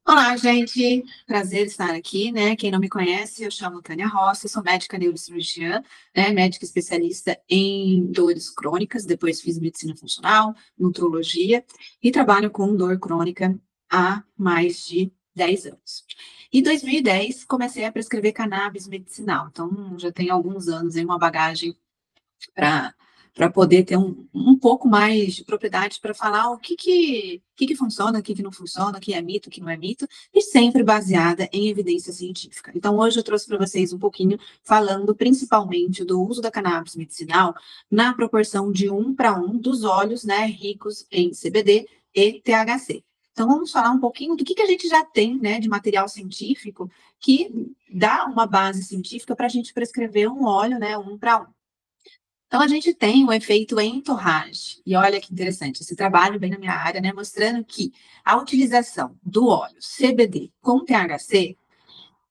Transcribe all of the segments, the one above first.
Olá, gente. Prazer estar aqui, né? Quem não me conhece, eu chamo Tânia Rossi, sou médica neurocirurgiã, né? Médica especialista em dores crônicas, depois fiz medicina funcional, nutrologia e trabalho com dor crônica há mais de 10 anos. Em 2010, comecei a prescrever cannabis medicinal, então já tenho alguns anos aí, uma bagagem para poder ter um pouco mais de propriedade para falar o que funciona, o que não funciona, o que é mito, o que não é mito, e sempre baseada em evidência científica. Então, hoje eu trouxe para vocês um pouquinho falando principalmente do uso da cannabis medicinal na proporção de 1 para 1 dos óleos, né, ricos em CBD e THC. Então, vamos falar um pouquinho do que a gente já tem, né, de material científico que dá uma base científica para a gente prescrever um óleo, né, 1 para 1. Então, a gente tem o efeito entourage. E olha que interessante, esse trabalho bem na minha área, né, mostrando que a utilização do óleo CBD com THC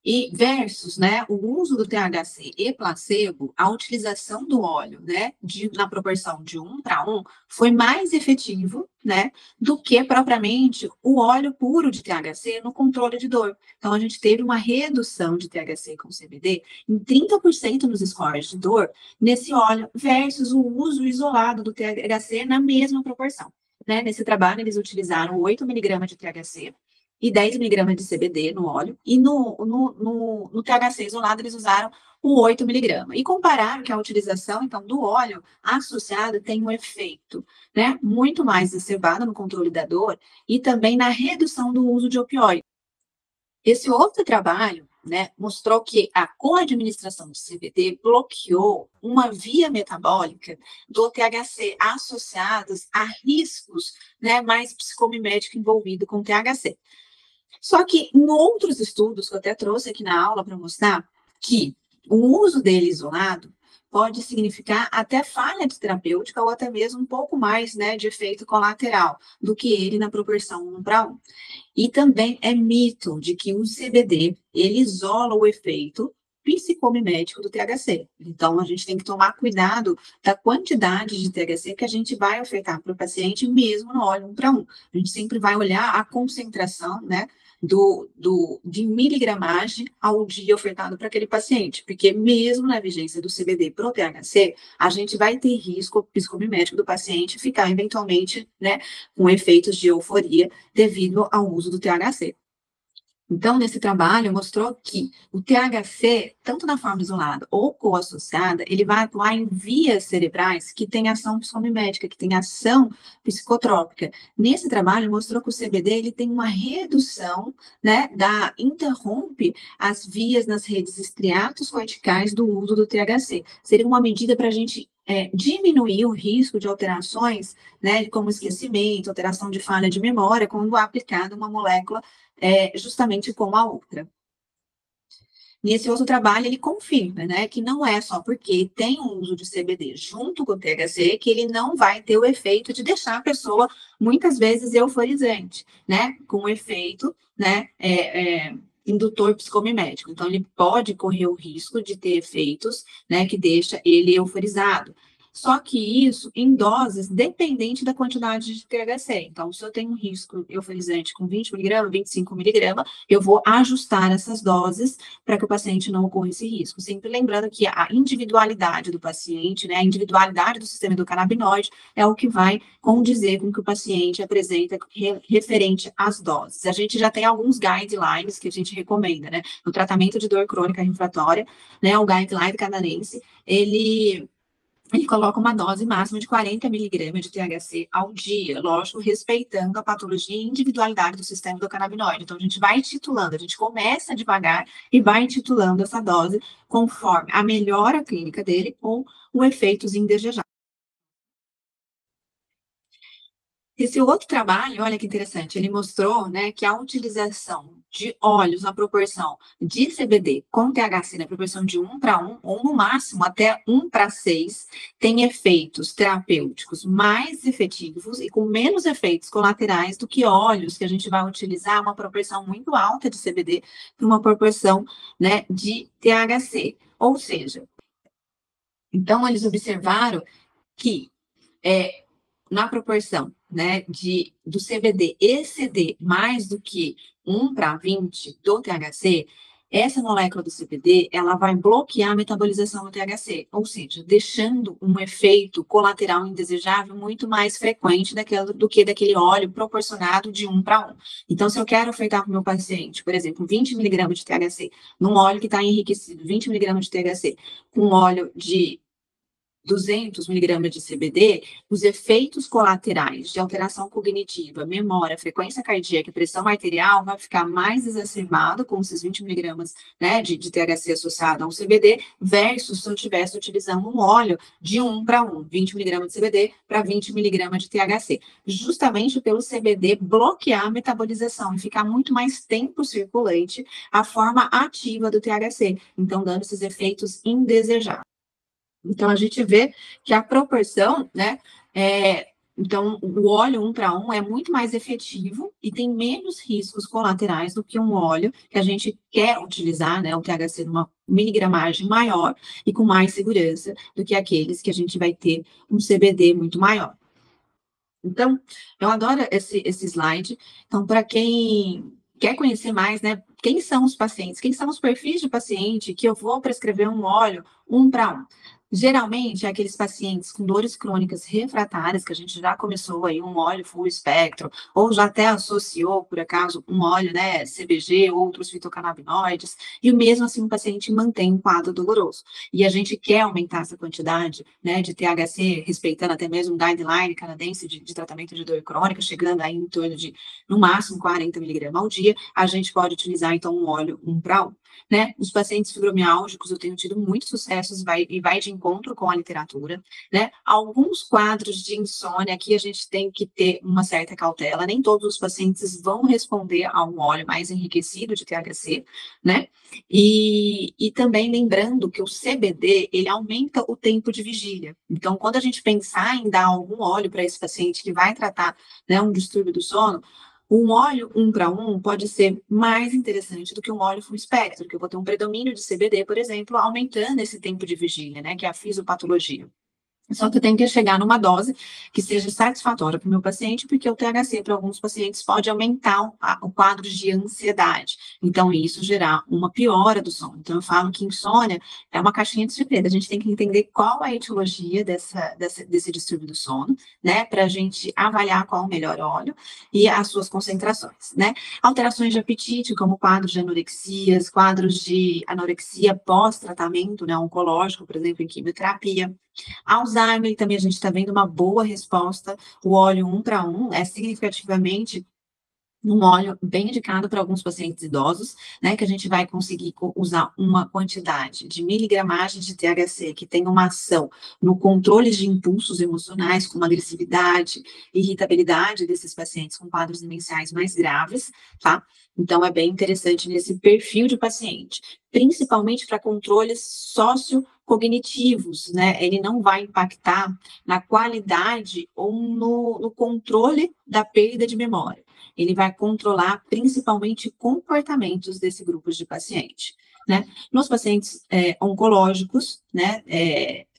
e versus, né, o uso do THC e placebo, a utilização do óleo, né, na proporção de 1 para 1, foi mais efetivo, né, do que propriamente o óleo puro de THC no controle de dor. Então, a gente teve uma redução de THC com CBD em 30% nos scores de dor nesse óleo versus o uso isolado do THC na mesma proporção. Né? Nesse trabalho, eles utilizaram 8 miligramas de THC e 10 miligramas de CBD no óleo, e no THC isolado eles usaram o 8 miligramas. E compararam que a utilização, então, do óleo associado tem um efeito, né, muito mais exacerbado no controle da dor e também na redução do uso de opioides. Esse outro trabalho, né, mostrou que a co-administração de CBD bloqueou uma via metabólica do THC associados a riscos, né, mais psicomimético envolvido com THC. Só que em outros estudos, que eu até trouxe aqui na aula para mostrar, que o uso dele isolado pode significar até falha de terapêutica ou até mesmo um pouco mais, né, de efeito colateral do que ele na proporção 1 para 1. E também é mito de que o CBD, ele isola o efeito psicomimético do THC. Então, a gente tem que tomar cuidado da quantidade de THC que a gente vai ofertar para o paciente, mesmo no óleo 1 para 1. A gente sempre vai olhar a concentração, né, de miligramagem ao dia ofertado para aquele paciente, porque mesmo na vigência do CBD para o THC, a gente vai ter risco psicomimético do paciente ficar eventualmente, né, com efeitos de euforia devido ao uso do THC. Então, nesse trabalho, mostrou que o THC, tanto na forma isolada ou co-associada, ele vai atuar em vias cerebrais que têm ação psicomimética, que têm ação psicotrópica. Nesse trabalho, mostrou que o CBD ele tem uma redução, né, interrompe as vias nas redes estriatos corticais do uso do THC. Seria uma medida para a gente diminuir o risco de alterações, né, como esquecimento, alteração de falha de memória, quando aplicada uma molécula justamente como a outra. Nesse outro trabalho, ele confirma, né, que não é só porque tem o uso de CBD junto com o THC que ele não vai ter o efeito de deixar a pessoa, muitas vezes, euforizante, né, com o efeito, né, indutor psicomimético. Então, ele pode correr o risco de ter efeitos, né, que deixa ele euforizado. Só que isso em doses dependente da quantidade de THC. Então, se eu tenho um risco euforizante com 20 miligramas, 25 miligramas, eu vou ajustar essas doses para que o paciente não ocorra esse risco. Sempre lembrando que a individualidade do paciente, né, a individualidade do sistema endocannabinoide é o que vai condizer com o que o paciente apresenta referente às doses. A gente já tem alguns guidelines que a gente recomenda, né? No tratamento de dor crônica refratória, né, o guideline canadense, ele coloca uma dose máxima de 40 miligramas de THC ao dia, lógico, respeitando a patologia e individualidade do sistema endocannabinoide. Então, a gente vai titulando, a gente começa devagar e vai titulando essa dose conforme a melhora clínica dele ou o efeitozinho desejado. Esse outro trabalho, olha que interessante, ele mostrou, né, que a utilização de óleos na proporção de CBD com THC na proporção de 1 para 1, ou no máximo até 1 para 6, tem efeitos terapêuticos mais efetivos e com menos efeitos colaterais do que óleos que a gente vai utilizar uma proporção muito alta de CBD para uma proporção, né, de THC. Ou seja, então eles observaram que na proporção, né, do CBD exceder mais do que 1:20 do THC, essa molécula do CBD, ela vai bloquear a metabolização do THC, ou seja, deixando um efeito colateral indesejável muito mais frequente do que daquele óleo proporcionado de 1:1. Então, se eu quero ofertar para o meu paciente, por exemplo, 20 miligramas de THC, num óleo que está enriquecido, 20 miligramas de THC, com óleo de 200 miligramas de CBD, os efeitos colaterais de alteração cognitiva, memória, frequência cardíaca e pressão arterial vai ficar mais exacerbado com esses 20 miligramas, né, de THC associado ao CBD, versus se eu estivesse utilizando um óleo de 1:1, 20 miligramas de CBD para 20 miligramas de THC, justamente pelo CBD bloquear a metabolização e ficar muito mais tempo circulante a forma ativa do THC, então dando esses efeitos indesejados. Então, a gente vê que a proporção, né, então, o óleo 1:1 é muito mais efetivo e tem menos riscos colaterais do que um óleo que a gente quer utilizar, né, o THC numa miligramagem maior e com mais segurança do que aqueles que a gente vai ter um CBD muito maior. Então, eu adoro esse slide. Então, para quem quer conhecer mais, né, quem são os pacientes, quem são os perfis de paciente que eu vou prescrever um óleo 1:1. Geralmente, é aqueles pacientes com dores crônicas refratárias, que a gente já começou aí um óleo full espectro, ou já até associou, por acaso, um óleo, né, CBG, outros fitocannabinoides, e mesmo assim o paciente mantém um quadro doloroso. E a gente quer aumentar essa quantidade, né, de THC, respeitando até mesmo um guideline canadense de tratamento de dor crônica, chegando aí em torno de, no máximo, 40 miligramas ao dia, a gente pode utilizar, então, um óleo 1:1. Né? Os pacientes fibromialgicos, eu tenho tido muitos sucessos e vai de encontro com a literatura, né? Alguns quadros de insônia aqui a gente tem que ter uma certa cautela, nem todos os pacientes vão responder a um óleo mais enriquecido de THC, né? E também lembrando que o CBD, ele aumenta o tempo de vigília. Então, quando a gente pensar em dar algum óleo para esse paciente que vai tratar, né, um distúrbio do sono, um óleo 1:1 pode ser mais interessante do que um óleo full espectro, que eu vou ter um predomínio de CBD, por exemplo, aumentando esse tempo de vigília, né, que é a fisiopatologia. Só que eu tenho que chegar numa dose que seja satisfatória para o meu paciente, porque o THC, para alguns pacientes, pode aumentar o quadro de ansiedade. Então, isso gerar uma piora do sono. Então, eu falo que insônia é uma caixinha de surpresa. A gente tem que entender qual é a etiologia desse distúrbio do sono, né? Para a gente avaliar qual o melhor óleo e as suas concentrações, né? Alterações de apetite, como quadros de anorexias, quadros de anorexia pós-tratamento, né, oncológico, por exemplo, em quimioterapia. Alzheimer, também a gente está vendo uma boa resposta. O óleo 1:1 é significativamente um óleo bem indicado para alguns pacientes idosos, né, que a gente vai conseguir usar uma quantidade de miligramagem de THC que tem uma ação no controle de impulsos emocionais, como agressividade, irritabilidade desses pacientes com quadros demenciais mais graves, tá? Então, é bem interessante nesse perfil de paciente, principalmente para controles sociocognitivos, né? Ele não vai impactar na qualidade ou no controle da perda de memória. Ele vai controlar principalmente comportamentos desse grupo de paciente, né? Nos pacientes oncológicos, né,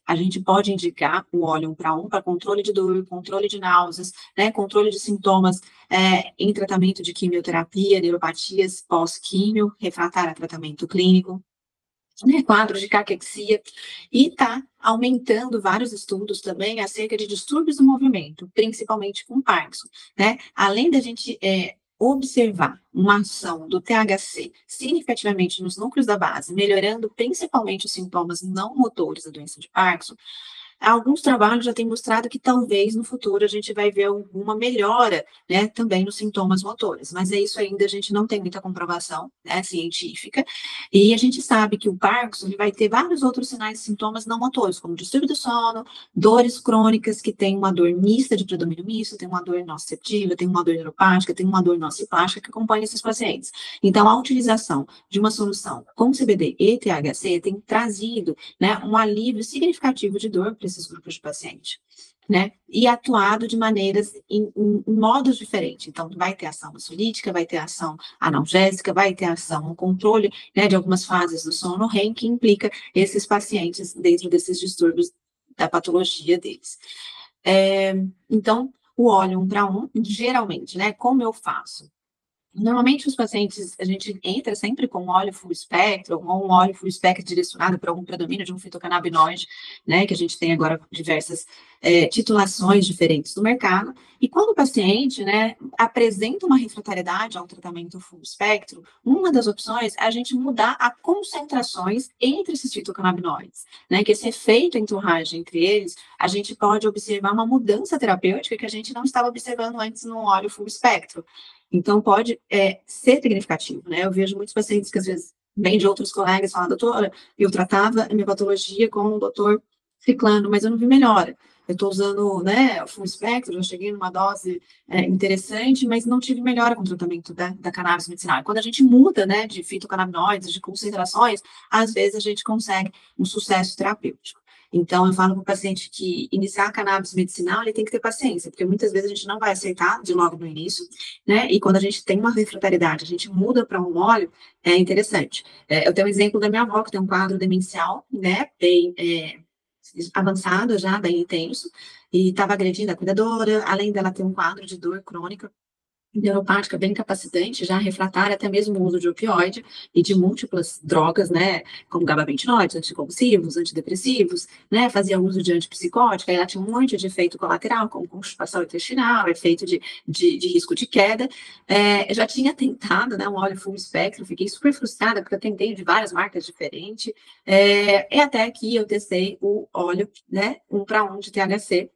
a gente pode indicar o óleo 1:1 para controle de dor, controle de náuseas, né, controle de sintomas em tratamento de quimioterapia, neuropatias pós-químio, refratário a tratamento clínico, né, quadros de caquexia, e está aumentando vários estudos também acerca de distúrbios do movimento, principalmente com Parkinson, né? Além da gente observar uma ação do THC significativamente nos núcleos da base, melhorando principalmente os sintomas não motores da doença de Parkinson, alguns trabalhos já têm mostrado que talvez no futuro a gente vai ver alguma melhora, né, também nos sintomas motores, mas é isso ainda a gente não tem muita comprovação, né, científica, e a gente sabe que o Parkinson ele vai ter vários outros sinais e sintomas não motores, como distúrbio do sono, dores crônicas que tem uma dor mista de predomínio misto, tem uma dor nociceptiva, tem uma dor neuropática, tem uma dor nociplástica que acompanha esses pacientes. Então, a utilização de uma solução com CBD e THC tem trazido, né, um alívio significativo de dor para esses grupos de paciente, né? E atuado de maneiras, em modos diferentes. Então, vai ter ação ansiolítica, vai ter ação analgésica, vai ter ação no controle, né, de algumas fases do sono REM, que implica esses pacientes dentro desses distúrbios da patologia deles. Então, o óleo 1:1, geralmente, né, como eu faço? Normalmente os pacientes, a gente entra sempre com um óleo full espectro, ou um óleo full espectro direcionado para algum predomínio de um fitocannabinoide, né, que a gente tem agora diversas titulações diferentes no mercado, e quando o paciente, né, apresenta uma refratariedade ao tratamento full espectro, uma das opções é a gente mudar as concentrações entre esses fitocannabinoides, né, que esse efeito enturragem entre eles, a gente pode observar uma mudança terapêutica que a gente não estava observando antes no óleo full espectro. Então, pode ser significativo, né? Eu vejo muitos pacientes que, às vezes, vêm de outros colegas e falam, doutora, eu tratava a minha patologia com o doutor ciclano, mas eu não vi melhora. Eu estou usando, né, o full espectro, já cheguei numa dose interessante, mas não tive melhora com o tratamento da cannabis medicinal. E quando a gente muda, né, de fitocannabinoides, de concentrações, às vezes a gente consegue um sucesso terapêutico. Então, eu falo para o paciente que iniciar a cannabis medicinal, ele tem que ter paciência, porque muitas vezes a gente não vai aceitar de logo no início, né? E quando a gente tem uma refratariedade, a gente muda para um óleo, é interessante. Eu tenho um exemplo da minha avó, que tem um quadro demencial, né? Bem avançado já, bem intenso, e estava agredindo a cuidadora, além dela ter um quadro de dor crônica neuropática bem capacitante, já refratária até mesmo o uso de opioide e de múltiplas drogas, né, como gabapentinoides, anticonvulsivos, antidepressivos, né, fazia uso de antipsicótica, ela tinha um monte de efeito colateral, como constipação intestinal, efeito de risco de queda. Eu já tinha tentado, né, um óleo full espectro, fiquei super frustrada, porque eu tentei de várias marcas diferentes, e até que eu testei o óleo, né, 1 para 1 de THC,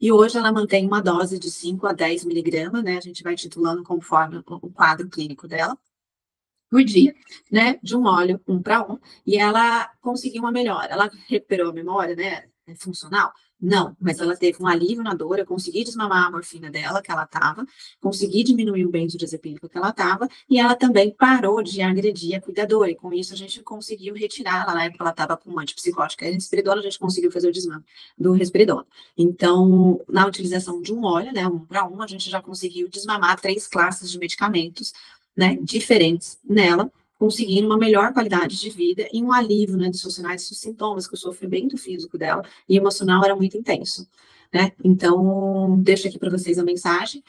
e hoje ela mantém uma dose de 5 a 10 miligramas, né? A gente vai titulando conforme o quadro clínico dela, por dia, né? De um óleo 1 para 1, e ela conseguiu uma melhora. Ela recuperou a memória, né? Funcional? Não, mas ela teve um alívio na dor, eu consegui desmamar a morfina dela, que ela estava, consegui diminuir o benzodiazepínico que ela estava, e ela também parou de agredir a cuidadora, e com isso a gente conseguiu retirar, ela, na época ela estava com antipsicótica e risperidona, a gente conseguiu fazer o desmame do risperidona. Então, na utilização de um óleo, né, 1 para 1, a gente já conseguiu desmamar 3 classes de medicamentos, né, diferentes nela, conseguindo uma melhor qualidade de vida e um alívio, né, dos seus sinais, dos sintomas, que o sofrimento físico dela e emocional era muito intenso, né? Então, deixo aqui para vocês a mensagem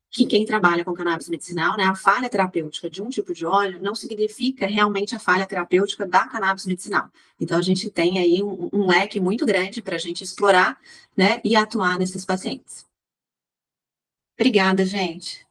que quem trabalha com cannabis medicinal, né, a falha terapêutica de um tipo de óleo não significa realmente a falha terapêutica da cannabis medicinal. Então, a gente tem aí um leque muito grande para a gente explorar, né, e atuar nesses pacientes. Obrigada, gente.